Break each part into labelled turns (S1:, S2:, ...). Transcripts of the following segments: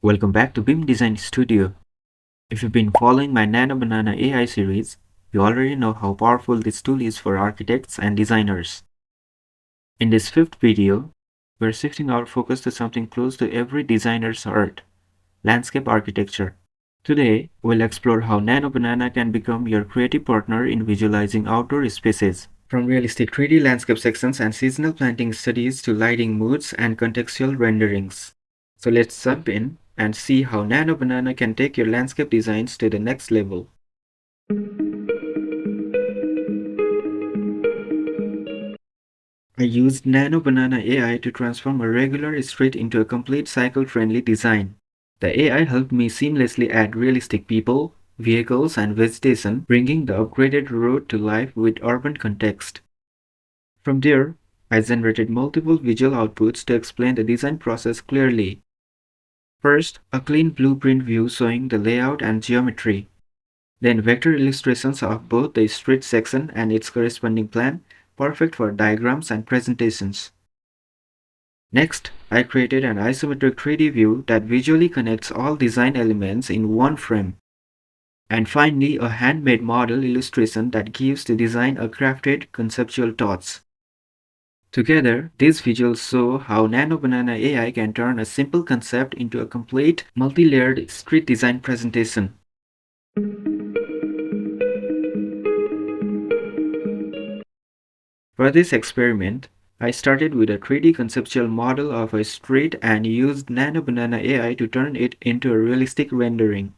S1: Welcome back to BIM Design Studio. If you've been following my Nano Banana AI series, you already know how powerful this tool is for architects and designers. In this fifth video, we're shifting our focus to something close to every designer's heart: landscape architecture. Today, we'll explore how Nano Banana can become your creative partner in visualizing outdoor spaces. From realistic 3D landscape sections and seasonal planting studies to lighting moods and contextual renderings. So let's jump in and see how Nano Banana can take your landscape designs to the next level. I used Nano Banana AI to transform a regular street into a complete cycle-friendly design. The AI helped me seamlessly add realistic people, vehicles, and vegetation, bringing the upgraded road to life with urban context. From there, I generated multiple visual outputs to explain the design process clearly. First, a clean blueprint view showing the layout and geometry. Then vector illustrations of both the street section and its corresponding plan, perfect for diagrams and presentations. Next, I created an isometric 3D view that visually connects all design elements in one frame. And finally, a handmade model illustration that gives the design a crafted conceptual touch. Together, these visuals show how Nano Banana AI can turn a simple concept into a complete, multi-layered street design presentation. For this experiment, I started with a 3D conceptual model of a street and used Nano Banana AI to turn it into a realistic rendering.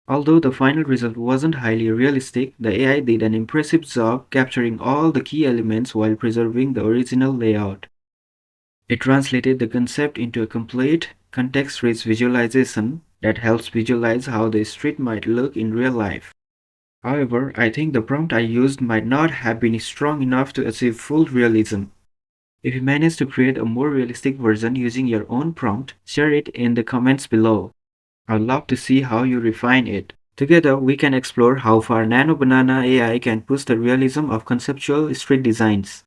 S1: Although the final result wasn't highly realistic, the AI did an impressive job capturing all the key elements while preserving the original layout. It translated the concept into a complete, context-rich visualization that helps visualize how the street might look in real life. However, I think the prompt I used might not have been strong enough to achieve full realism. If you manage to create a more realistic version using your own prompt, share it in the comments below. I'd love to see how you refine it. Together, we can explore how far Nano Banana AI can push the realism of conceptual street designs.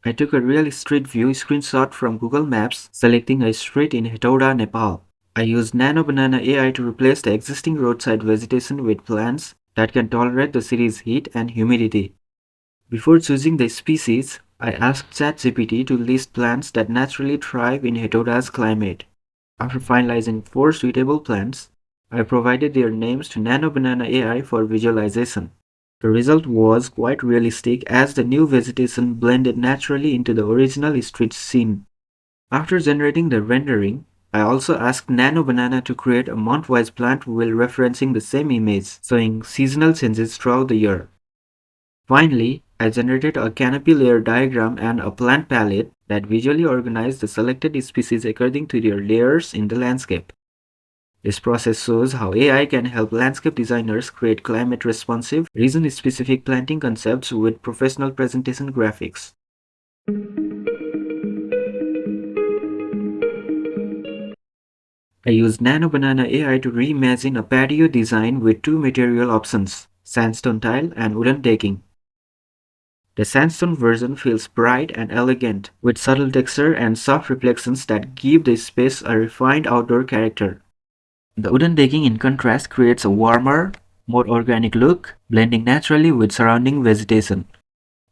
S1: I took a real street view screenshot from Google Maps, selecting a street in Hetauda, Nepal. I used Nano Banana AI to replace the existing roadside vegetation with plants that can tolerate the city's heat and humidity. Before choosing the species, I asked ChatGPT to list plants that naturally thrive in Hetauda's climate. After finalizing 4 suitable plants, I provided their names to Nano Banana AI for visualization. The result was quite realistic as the new vegetation blended naturally into the original street scene. After generating the rendering, I also asked Nano Banana to create a month-wise plant wheel referencing the same image, showing seasonal changes throughout the year. Finally, I generated a canopy layer diagram and a plant palette that visually organized the selected species according to their layers in the landscape. This process shows how AI can help landscape designers create climate-responsive, region-specific planting concepts with professional presentation graphics. I used Nano Banana AI to reimagine a patio design with 2 material options: sandstone tile and wooden decking. The sandstone version feels bright and elegant, with subtle texture and soft reflections that give the space a refined outdoor character. The wooden decking in contrast creates a warmer, more organic look, blending naturally with surrounding vegetation.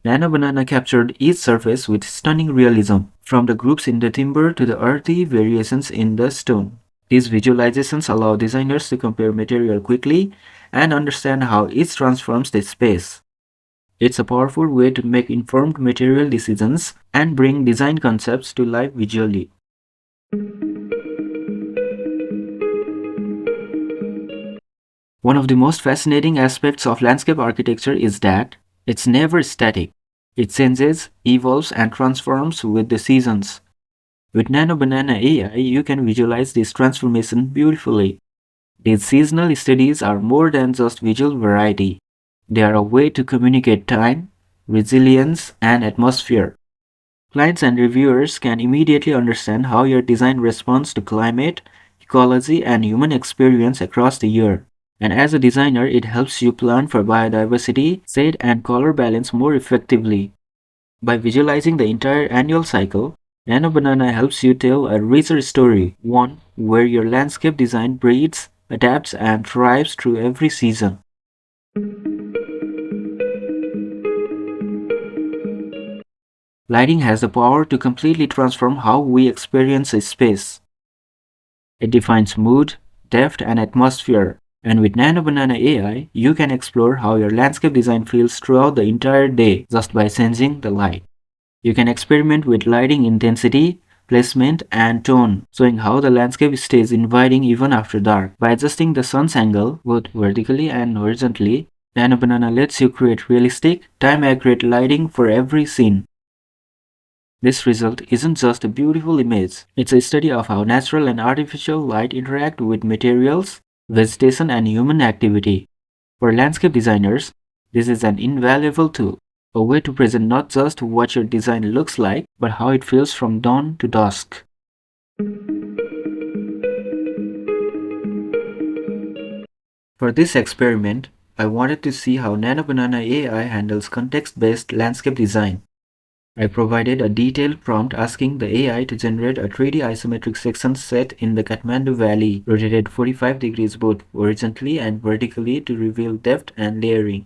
S1: Nano Banana captured each surface with stunning realism, from the grooves in the timber to the earthy variations in the stone. These visualizations allow designers to compare material quickly and understand how each transforms the space. It's a powerful way to make informed material decisions and bring design concepts to life visually. One of the most fascinating aspects of landscape architecture is that it's never static. It changes, evolves, and transforms with the seasons. With Nano Banana AI, you can visualize this transformation beautifully. These seasonal studies are more than just visual variety. They are a way to communicate time, resilience, and atmosphere. Clients and reviewers can immediately understand how your design responds to climate, ecology, and human experience across the year. And as a designer, it helps you plan for biodiversity, shade, and color balance more effectively. By visualizing the entire annual cycle, Nano Banana helps you tell a richer story, one where your landscape design breathes, adapts, and thrives through every season. Lighting has the power to completely transform how we experience a space. It defines mood, depth, and atmosphere. And with Nano Banana AI, you can explore how your landscape design feels throughout the entire day just by sensing the light. You can experiment with lighting intensity, placement, and tone, showing how the landscape stays inviting even after dark. By adjusting the sun's angle, both vertically and horizontally, Nano Banana lets you create realistic, time-accurate lighting for every scene. This result isn't just a beautiful image, it's a study of how natural and artificial light interact with materials, vegetation, and human activity. For landscape designers, this is an invaluable tool, a way to present not just what your design looks like, but how it feels from dawn to dusk. For this experiment, I wanted to see how Nano Banana AI handles context-based landscape design. I provided a detailed prompt asking the AI to generate a 3D isometric section set in the Kathmandu Valley, rotated 45 degrees both horizontally and vertically to reveal depth and layering.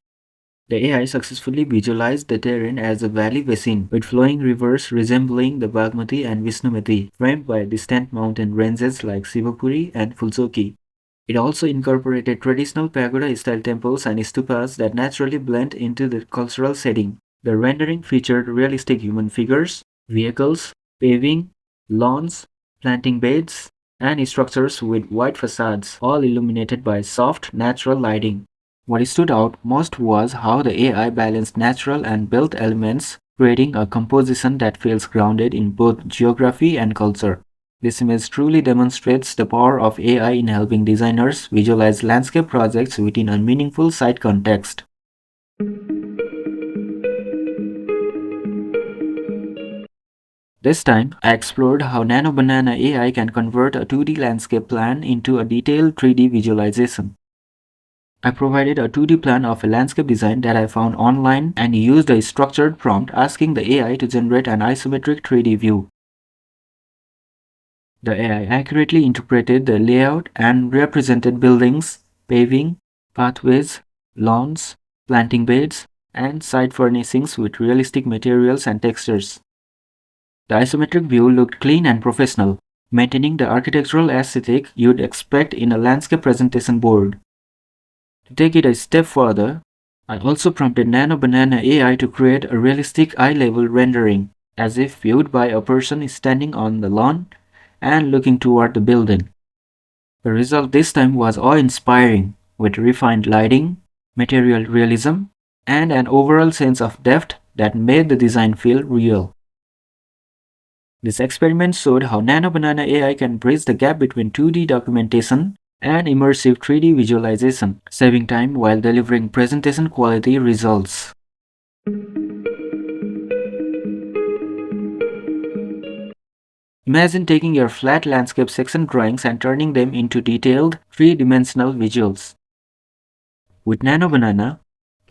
S1: The AI successfully visualized the terrain as a valley basin, with flowing rivers resembling the Bagmati and Vishnumati, framed by distant mountain ranges like Sivapuri and Fulzoki. It also incorporated traditional pagoda-style temples and stupas that naturally blend into the cultural setting. The rendering featured realistic human figures, vehicles, paving, lawns, planting beds, and structures with white facades, all illuminated by soft, natural lighting. What stood out most was how the AI balanced natural and built elements, creating a composition that feels grounded in both geography and culture. This image truly demonstrates the power of AI in helping designers visualize landscape projects within a meaningful site context. This time, I explored how Nano Banana AI can convert a 2D landscape plan into a detailed 3D visualization. I provided a 2D plan of a landscape design that I found online and used a structured prompt asking the AI to generate an isometric 3D view. The AI accurately interpreted the layout and represented buildings, paving, pathways, lawns, planting beds, and site furnishings with realistic materials and textures. The isometric view looked clean and professional, maintaining the architectural aesthetic you'd expect in a landscape presentation board. To take it a step further, I also prompted Nano Banana AI to create a realistic eye-level rendering, as if viewed by a person standing on the lawn and looking toward the building. The result this time was awe-inspiring, with refined lighting, material realism, and an overall sense of depth that made the design feel real. This experiment showed how Nano Banana AI can bridge the gap between 2D documentation and immersive 3D visualization, saving time while delivering presentation quality results. Imagine taking your flat landscape section drawings and turning them into detailed, three-dimensional visuals. With Nano Banana,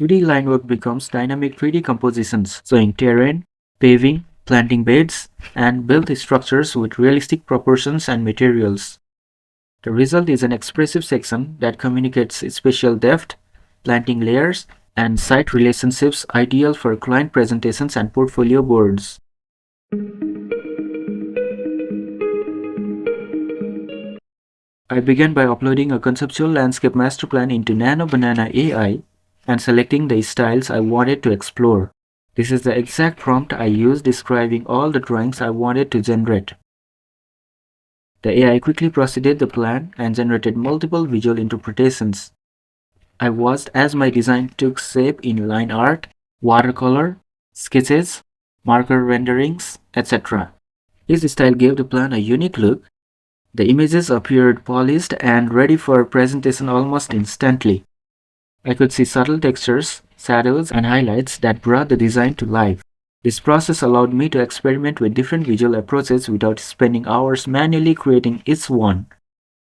S1: 2D line work becomes dynamic 3D compositions, showing terrain, paving, planting beds, and built structures with realistic proportions and materials. The result is an expressive section that communicates spatial depth, planting layers, and site relationships ideal for client presentations and portfolio boards. I began by uploading a conceptual landscape master plan into Nano Banana AI and selecting the styles I wanted to explore. This is the exact prompt I used describing all the drawings I wanted to generate. The AI quickly proceeded the plan and generated multiple visual interpretations. I watched as my design took shape in line art, watercolor, sketches, marker renderings, etc. Each style gave the plan a unique look. The images appeared polished and ready for presentation almost instantly. I could see subtle textures, shadows, and highlights that brought the design to life. This process allowed me to experiment with different visual approaches without spending hours manually creating each one.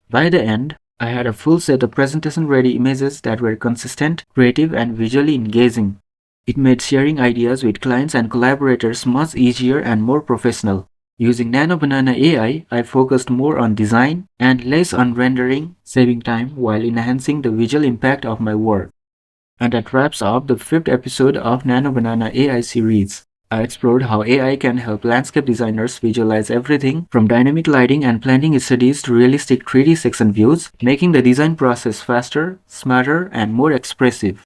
S1: By the end, I had a full set of presentation-ready images that were consistent, creative, and visually engaging. It made sharing ideas with clients and collaborators much easier and more professional. Using Nano Banana AI, I focused more on design and less on rendering, saving time while enhancing the visual impact of my work. And that wraps up the fifth episode of Nano Banana AI series. I explored how AI can help landscape designers visualize everything from dynamic lighting and planning studies to realistic 3D section views, making the design process faster, smarter, and more expressive.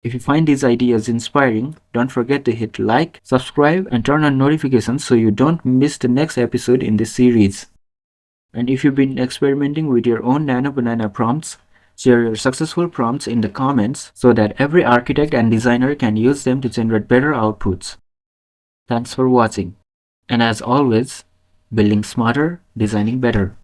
S1: If you find these ideas inspiring, don't forget to hit like, subscribe, and turn on notifications so you don't miss the next episode in this series. And if you've been experimenting with your own Nano Banana prompts, share your successful prompts in the comments so that every architect and designer can use them to generate better outputs. Thanks for watching. And as always, building smarter, designing better.